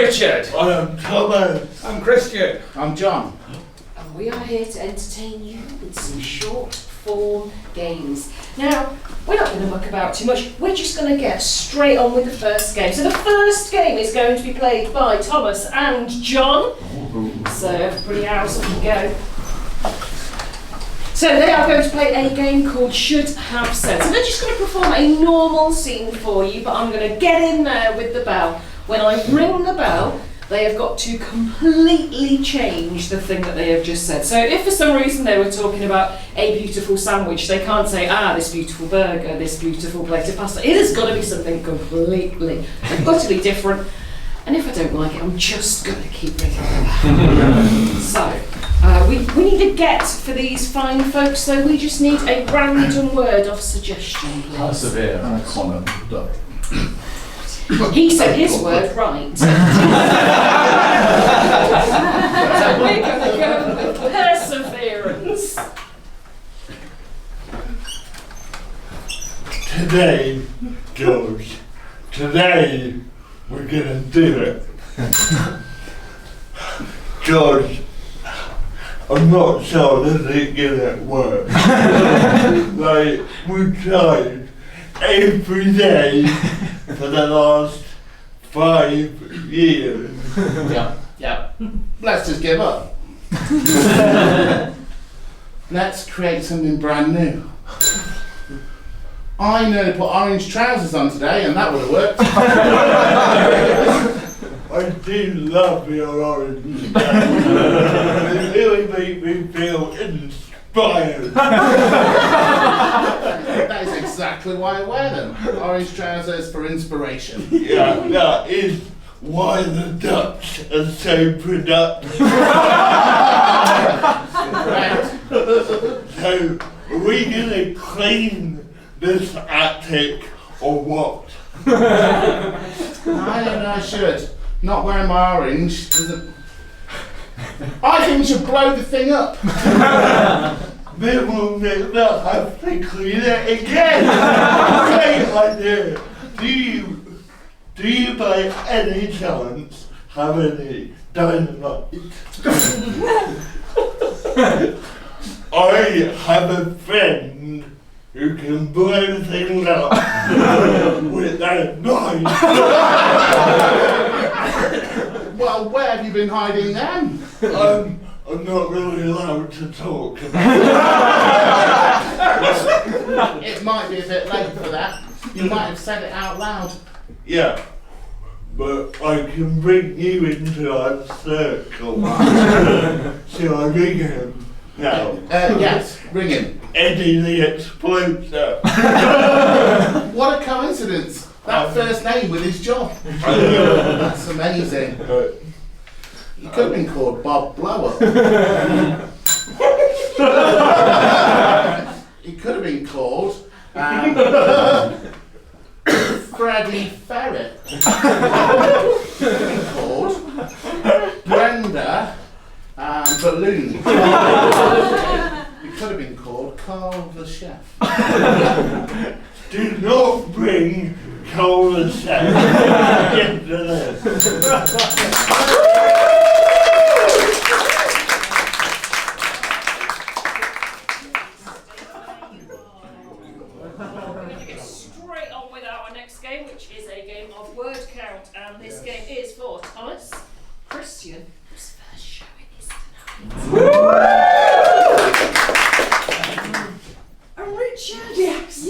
Richard. I am Thomas. I'm Christian. I'm John. And we are here to entertain you with some short form games. Now, we're not going to muck about too much, we're just going to get straight on with the first game. So the first game is going to be played by Thomas and John. So everybody else can go. So they are going to play a game called Should Have Said. So they're just going to perform a normal scene for you, but I'm going to get in there with the bell. When I ring the bell, they have got to completely change the thing that they have just said. So if for some reason they were talking about a beautiful sandwich, they can't say, this beautiful burger, this beautiful plate of pasta. It has got to be something completely and utterly different. And if I don't like it, I'm just going to keep ringing it. So, we need a get for these fine folks, so we just need a random word of suggestion, please. Persevere. He said his word right. So we're going to go with perseverance. Today, George, today we're gonna do it. George, I'm not sure this is gonna work. Like, we tried every day for the last 5 years. Yeah. Let's just give up. Let's create something brand new. I nearly put orange trousers on today and that would have worked. I do love your orange. They really make me feel inspired. That is exactly why I wear them. Orange trousers for inspiration. Yeah, that is why the Dutch are so productive. Right. So, are we gonna clean this attic or what? I don't know, I should. Not wearing my orange doesn't... I think we should blow the thing up. Then we'll never have to clean it again. Great idea. Do you by any chance have any dynamite? I have a friend who can blow things up with that knife. Well, where have you been hiding then? I'm not really allowed to talk about It might be a bit late for that. You might have said it out loud. Yeah, but I can bring you into our circle. Shall I ring him now? Yes, ring him. Eddie the Exploder. What a coincidence. That first name with his job. That's amazing. He could have been called Bob Blower. He could have been called Freddie Ferret. He could have been called Brenda Balloon. He could have been called Carl the Chef. Do not bring Cole the Chef into this. Which is a game of word count, and this game is for Thomas, Christian, whose first show it is tonight. And Richard! Yes!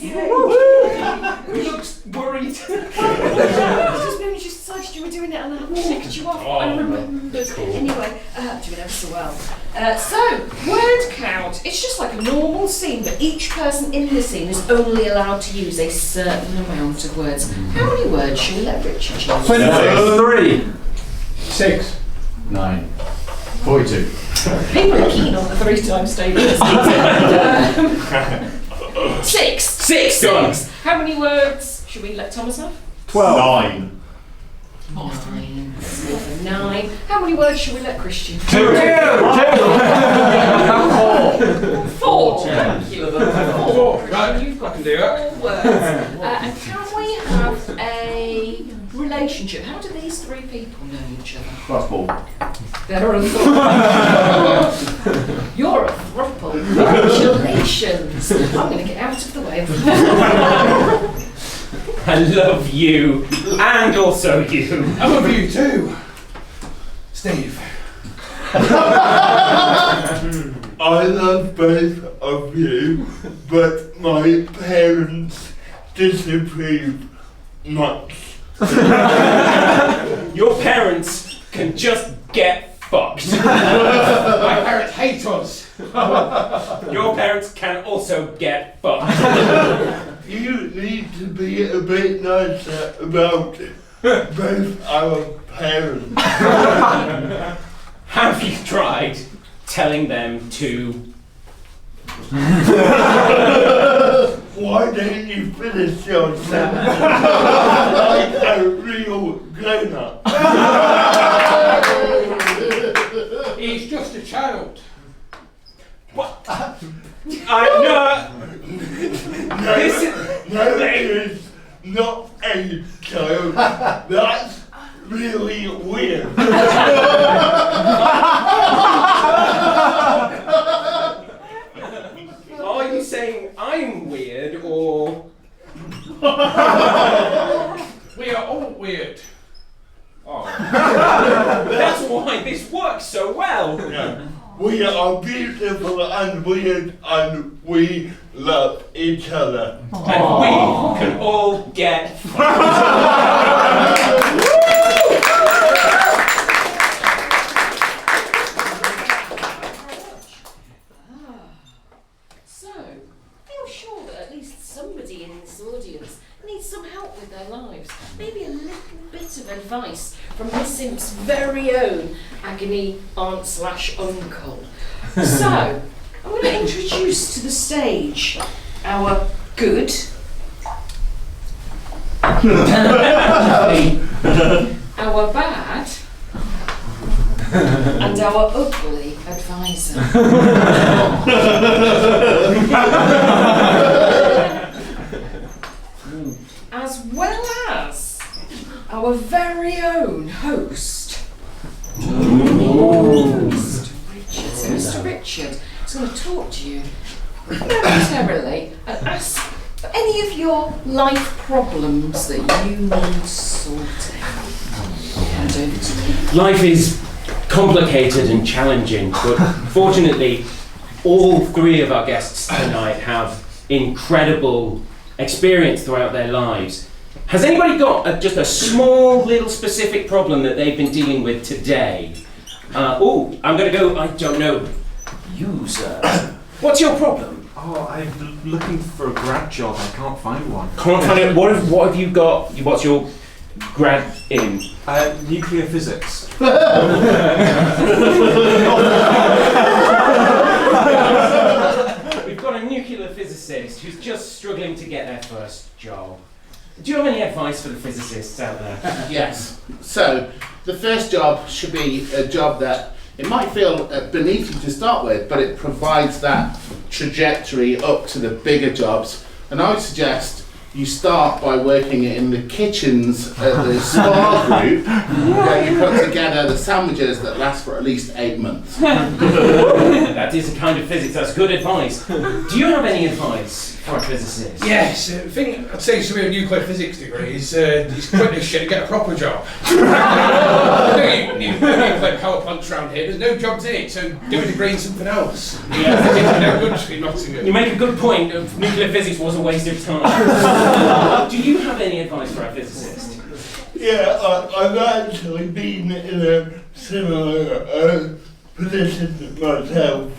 He looks worried. Just when you just decided you were doing it and I ticked you off, I remembered. Anyway, doing ever so well. So, word count. It's just like a normal scene, but each person in the scene is only allowed to use a certain amount of words. How many words should we let Richard use? 3. 6. 9. 42. People are keen on the 3 times statements. 6. 6. How many words should we let Thomas have? 12. 9. 9. How many words should we let Christian? 2. 4. Thank you. 4. Right, I can do it. 4 words. And can we have a relation relationship? How do these three people know each other? Crossball. They're a throuple. You're a throuple. Congratulations. I'm going to get out of the way. I love you, and also you. I love you too, Steve. I love both of you, but my parents disapprove much. Your parents can just get fucked. My parents hate us. Your parents can also get fucked. You need to be a bit nicer about both our parents. Have you tried telling them to? Why don't you finish your sentence like a real grown-up? He's just a child. What? No. This is. No, he is not a child. That's really weird. Are you saying I'm weird or? We are all weird. Oh. That's why this works so well. Yeah. We are beautiful and weird and we love each other. And we can all get So, I feel sure that at least somebody in this audience needs some help with their lives. Maybe a little bit of advice from MissImp's very own agony aunt/uncle. So, I'm going to introduce to the stage our good, our bad, and our ugly advisor. As well as our very own host, Mr. Richard. So Mr. Richard is going to talk to you momentarily and ask for any of your life problems that you need sorting. Hand over to you. Life is complicated and challenging, but fortunately, all three of our guests tonight have incredible experience throughout their lives. Has anybody got just a small little specific problem that they've been dealing with today? I'm going to go, I don't know, you sir. What's your problem? Oh, I'm looking for a grad job. I can't find one. Can't find it. What have you got? What's your grad in? Nuclear physics. We've got a nuclear physicist who's just struggling to get their first job. Do you have any advice for the physicists out there? Yes. So, the first job should be a job that it might feel beneath you to start with, but it provides that trajectory up to the bigger jobs. And I would suggest you start by working in the kitchens at the spa group, where you put together the sandwiches that last for at least 8 months. That is a kind of physics, that's good advice. Do you have any advice for a physicist? Yes, the thing I'd say to be a nuclear physics degree is quit this shit and get a proper job. No nuclear power plants around here, there's no jobs in it, so do a degree in something else. Yeah, physics is no good in Nottingham. You make a good point, nuclear physics was a waste of time. Do you have any advice for a physicist? Yeah, I've actually been in a similar position myself.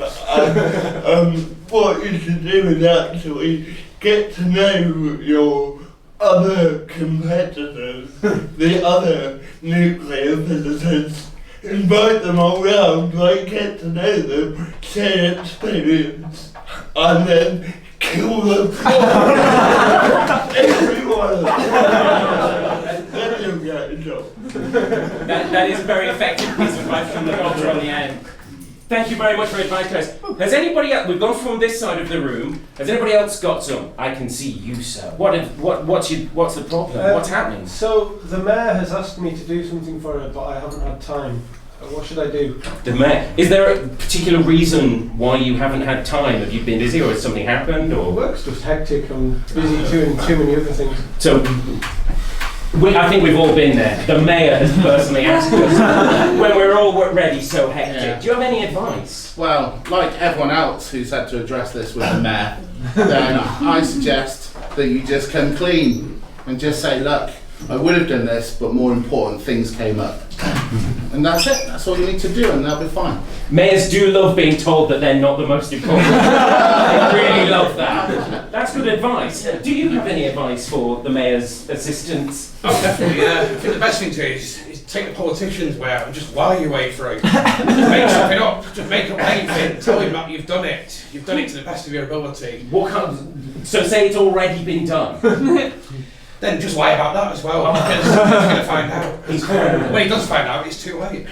What you should do is actually get to know your other competitors, the other nuclear physicists, invite them all round, like get to know them, share experience, and then kill them. Everyone. Then you'll get a job. That is a very effective piece of advice from the doctor on the end. Thank you very much for your advice, guys. Has anybody else, we've gone from this side of the room, has anybody else got some? I can see you, sir. What's the problem? What's happening? So, the mayor has asked me to do something for her, but I haven't had time. What should I do? The mayor, is there a particular reason why you haven't had time? Have you been busy or has something happened? Or Work's just hectic. I'm busy doing too many other things. So, I think we've all been there. The mayor has personally asked us when we're all ready so hectic. Yeah. Do you have any advice? Well, like everyone else who's had to address this with the mayor, then I suggest that you just come clean and just say, look, I would have done this, but more important things came up. And that's it. That's all you need to do, and they'll be fine. Mayors do love being told that they're not the most important. They really love that. That's good advice. Do you have any advice for the mayor's assistants? Oh, definitely, yeah. I think the best thing to do is take the politicians way out and just lie your way through. Just make something up. Just make up anything. Tell him that you've done it. You've done it to the best of your ability. What kind of, so say it's already been done. Then just lie about that as well, because he's going to find out. When he does find out, it's too late.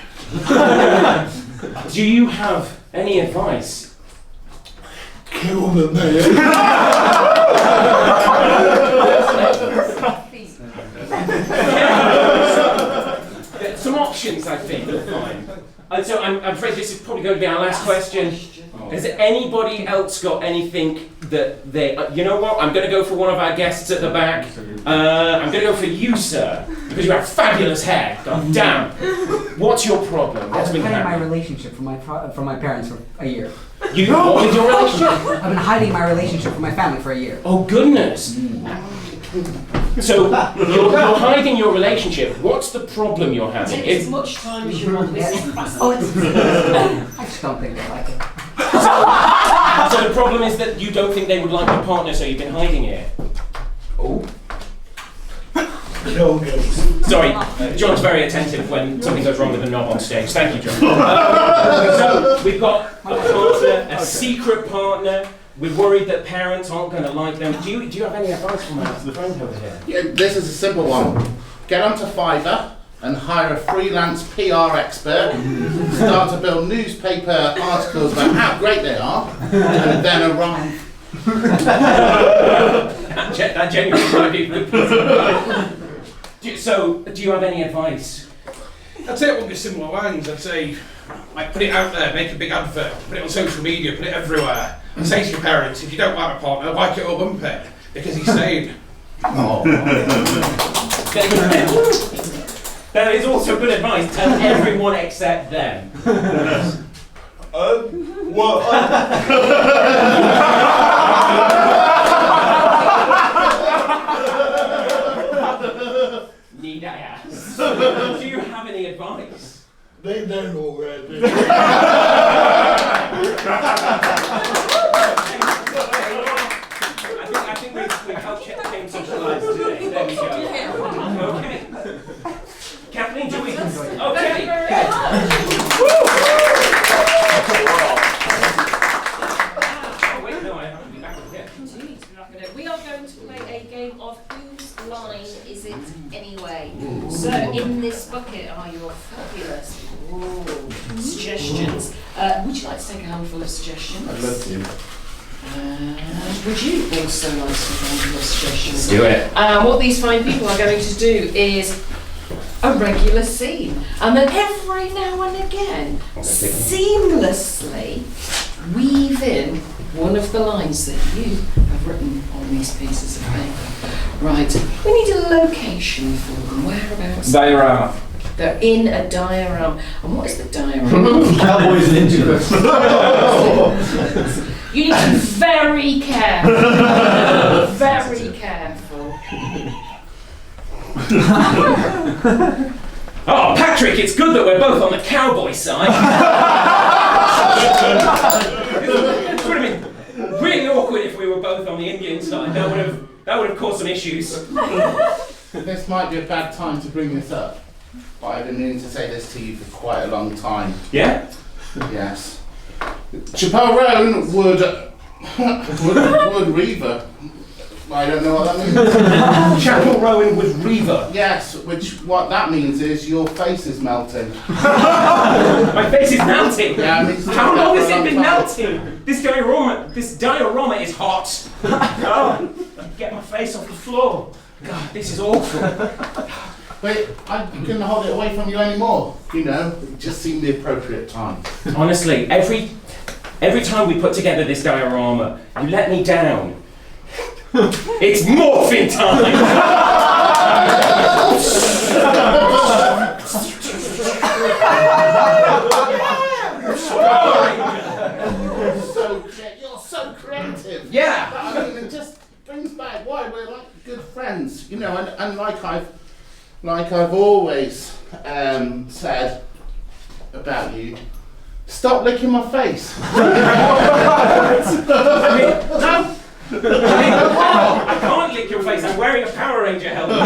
Do you have any advice? Kill the mayor. Some options, I think, are fine. And so I'm afraid this is probably going to be our last question. Has anybody else got anything that they... you know what? I'm going to go for one of our guests at the back. I'm going to go for you, sir, because you have fabulous hair. God damn. What's your problem? What's I've been been hiding my happening? relationship from my parents for a year. What with your relationship? I've been hiding my relationship from my family for a year. Oh, goodness. So, you're hiding your relationship. What's the problem you're having? Take as much time as you want. This is fast. Oh, it's... I just don't think they like it. So the problem is that you don't think they would like your partner, so you've been hiding it. Oh. Sorry, John's very attentive when something goes wrong with the knob on stage. Thank you, John. So we've got a partner, a secret partner. We're worried that parents aren't going to like them. Do you have any advice from our friend over here? Yeah, this is a simple one. Get onto Fiverr and hire a freelance PR expert, start to build newspaper articles about how great they are, and then arrive. That genuinely might be a good person. So, do you have any advice? I'd say it would be similar lines. I'd say, like, put it out there, make a big advert, put it on social media, put it everywhere, and say to your parents, if you don't like a partner, like it or bump it, because he's staying. That is also good advice. Tell everyone except them. Need I ask? Do you have any advice? They know already. I think we've helped change some lives today. There we go. Okay. Kathleen, do we? Okay. Thank you very much. Oh wait, no, I have to be back again. We are going to play a game of whose line is it anyway? So in this bucket are your fabulous suggestions. Would you like to take a handful of suggestions? I'd love to. Would you also like to take a handful of suggestions? Let's do it. What these fine people are going to do is a regular scene, and then every now and again, seamlessly weave in one of the lines that you have written on these pieces of paper. Right, we need a location for them. Whereabouts? Diorama. They're in a diorama. And what is the diorama? Cowboys and Indians. You need to be very careful. Very careful. Oh, Patrick, it's good that we're both on the cowboy side. It would have been really awkward if we were both on the Indian side. That would have caused some issues. This might be a bad time to bring this up, but I've been meaning to say this to you for quite a long time. Yeah? Yes. Chaperone would Reaver I don't know what that means. Chapel Rowan was Reaver. Yes, what that means is your face is melting. My face is melting. Yeah, I mean, How long has it been melting? This diorama is hot. Oh, get my face off the floor. God, this is awful. But I couldn't hold it away from you anymore. You know, it just seemed the appropriate time. Honestly, every time we put together this diorama, you let me down. It's morphin' time! You're so creative. Yeah. I mean, it just brings back why we're like good friends, you know, and like I've always said about you. Stop licking my face. I can't lick your face. I'm wearing a Power Ranger helmet.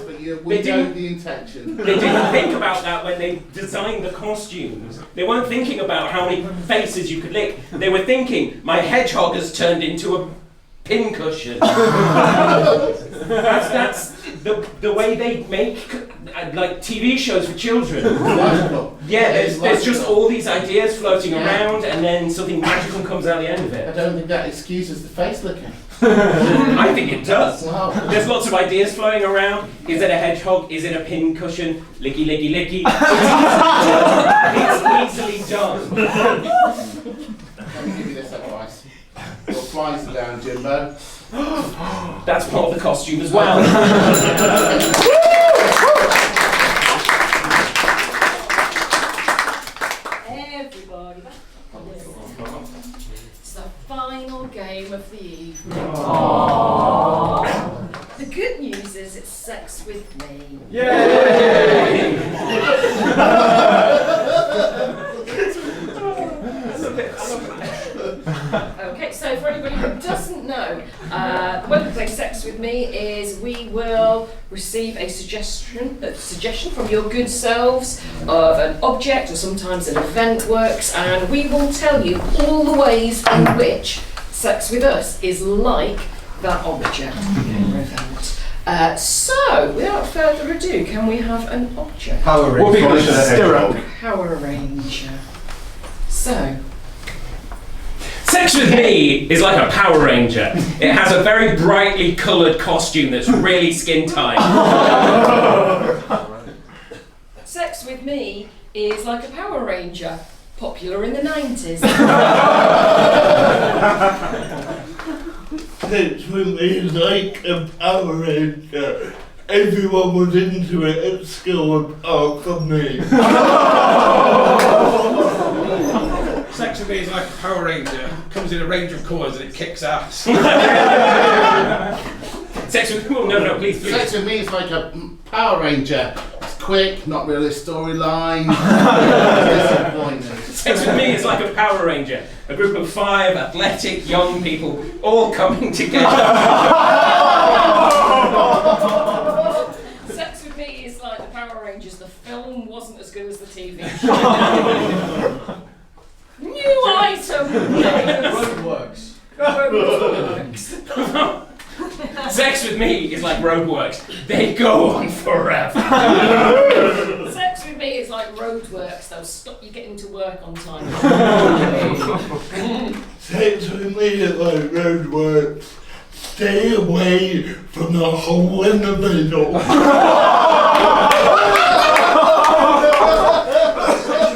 But we know the intention. They didn't think about that when they designed the costumes. They weren't thinking about how many faces you could lick. They were thinking, my hedgehog has turned into a pincushion. That's the way they make like TV shows for children. Yeah, there's just all these ideas floating around, and then something magical comes out the end of I it. don't think that excuses the face licking. I think it does. Wow. There's lots of ideas flowing around. Is it a hedgehog? Is it a pincushion? Licky, licky, licky. It's easily done. Let me give you this advice. Your flies are down, Jimbo. That's part of the costume as well. Everybody back. It's the final game of the evening. The good news is it's sex with me. Yay! Okay, so for anybody who doesn't know, the way we play Sex With Me is we will receive a suggestion from your good selves of an object or sometimes an event works, and we will tell you all the ways in which sex with us is like that object or event. So, without further ado, can we have an object? Power Ranger. Power Ranger. So, Sex with me is like a Power Ranger. It has a very brightly coloured costume that's really skin tight. Sex with me is like a Power Ranger, popular in the 90s. Sex with me is like a Power Ranger. Everyone was into it at school apart from me. Sex with me is like a Power Ranger. Comes in a range of colours and it kicks ass. Sex with me? Oh, no, please. Sex with me is like a Power Ranger. It's quick, not really a storyline. Disappointing. Sex with me is like a Power Ranger. A group of 5 athletic young people all coming together. Sex with me is like the Power Rangers. The film wasn't as good as the TV show. New item! Roadworks. Roadworks. Sex with me is like roadworks. They go on forever. Sex with me is like roadworks. They'll stop you getting to work on time. Sex with me is like roadworks. Stay away from the hole in the middle.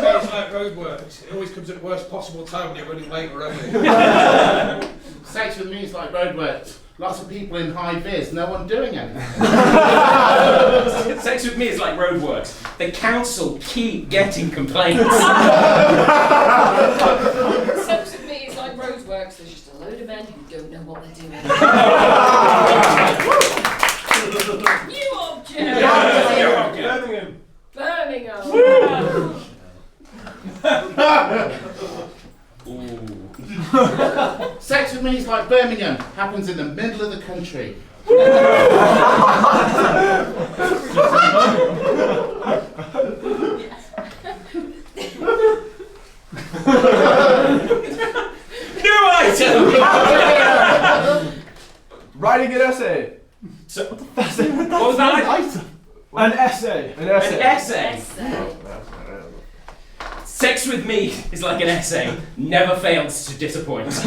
It's like roadworks. It always comes at the worst possible time when you're running late or early. Sex with me is like roadworks. Lots of people in high vis, no one doing anything. Sex with me is like roadworks. The council keep getting complaints. Sex with me is like roadworks. There's just a load of men who don't know what they're doing. New object! Birmingham! Sex with me is like Birmingham. Happens in the middle of the country. New item! Riding an essay. So, What was that? An essay. An essay. An essay. Essay. Sex with me is like an essay, never fails to disappoint. Sex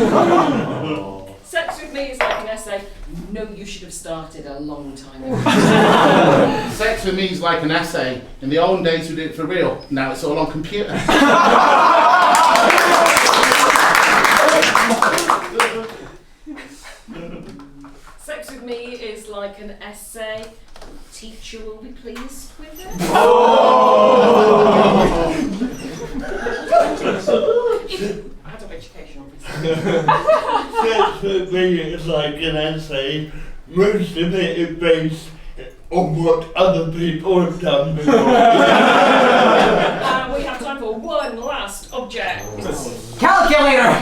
with me is like an essay. No, you should have started a long time ago. Sex with me is like an essay. In the olden days we did it for real. Now it's all on computer. Sex with me is like an essay. Teacher will be pleased with it. Adult education, obviously. Sex with me is like an essay. Most of it is based on what other people have done before. And we have time for one last object. Calculator!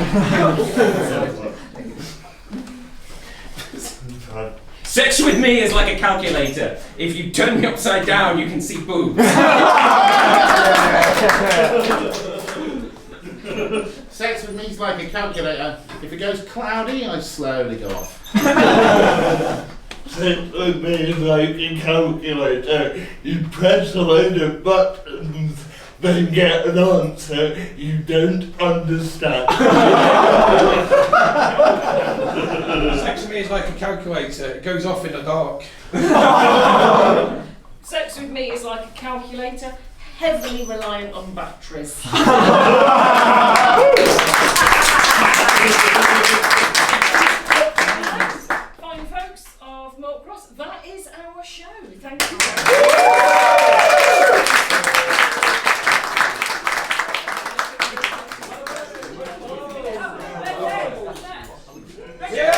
Sex with me is like a calculator. If you turn me upside down, you can see boobs. Sex with me is like a calculator. If it goes cloudy, I slowly go off. Sex with me is like a calculator. You press a load of buttons, then get an answer you don't understand. Sex with me is like a calculator. It goes off in the dark. Sex with me is like a calculator, heavily reliant on batteries. Fine folks of Malt Cross, that is our show. Thank you very much. Yeah!